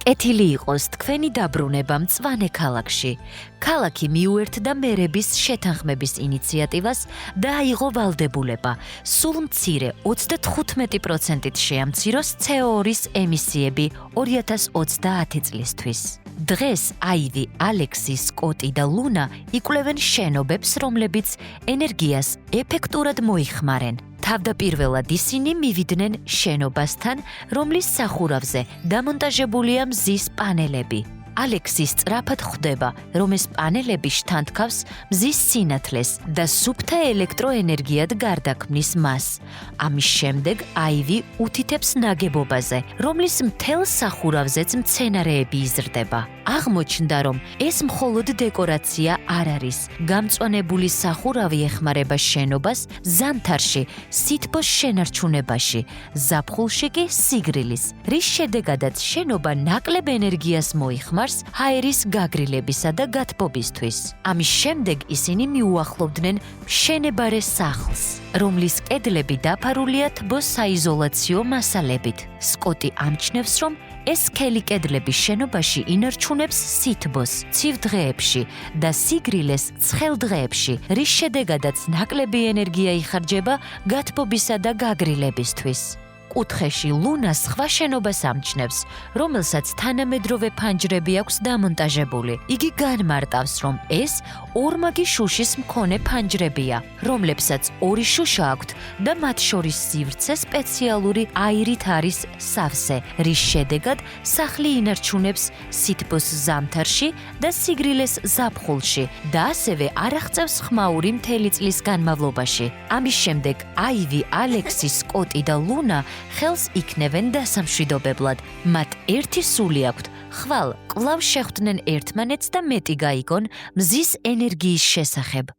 კეთილი იყოს თქვენი დაბრუნება მწვანე ქალაქში. ქალაქი მიუერთდა მერების შეთანხმების ინიციატივას და აიღო ვალდებულება სულ მცირე 35%-ით შეამციროს CO2-ის ემისიები 2030 წლისთვის. დღეს აივი, ალექსი, სკოტი და ლუნა იკვლევენ შენობებს, რომლებიც ენერგიას ეფექტურად მოიხმარენ. თავდაპირველად ისინი მივიდნენ შენობასთან, რომლის სახურავზე დამონტაჟებულია მზის პანელები. ალექსი სწრაფად ხვდება, რომ ეს პანელები შთანთქავს მზის სინათლეს და სუფთა ელექტროენერგიად გარდაქმნის მას. ამის შემდეგ აივი უთითებს ნაგებობაზე, რომლის მთელ სახურავზეც მცენარეები იზრდება. აღმოჩნდა, რომ ეს მხოლოდ დეკორაცია არ არის. გამწვანებული სახურავი ეხმარება შენობას ზამთარში, სითბოს შენარჩუნებაში, ზაფხულში კი სიგრილის, რის შედეგადაც შენობა ნაკლებ ენერგიას მოიხმარს ჰაერის გაგრილებისა და გათბობისთვის. ამის შემდეგ ისინი მიუახლოვდნენ მშენებარე სახლს, რომლის კედლები დაფარულია თბოს საიზოლაციო მასალებით. სკოტი ამჩნევს, რომ ეს სქელი კედლები შენობაში ინარჩუნებს სითბოს ცივ დღეებში და სიგრილეს ცხელ დღეებში, რის შედეგადაც ნაკლები ენერგია იხარჯება გათბობისა და გაგრილებისთვის. კუთხეში ლუნა სხვა შენობას ამჩნევს, რომელსაც თანამედროვე ფანჯრები აქვს დამონტაჟებული. იგი განმარტავს, რომ ეს ორმაგი შუშის მქონე ფანჯრებია, რომლებსაც ორი შუშა აქვთ და მათ შორის სივრცე სპეციალური აირით არის სავსე, რის შედეგად სახლი ინარჩუნებს სითბოს ზამთარში და სიგრილეს ზაფხულში და ასევე არ აღწევს ხმაური მთელი წლის განმავლობაში. ამის შემდეგ აივი, ალექსი, სკოტი და ლუნა ხელს იქნევენ დასამშვიდობებლად. მათ ერთი სული აქვთ, ხვალ კვლავ შეხვდნენ ერთმანეთს და მეტი გაიგონ მზის ენერგიის შესახებ.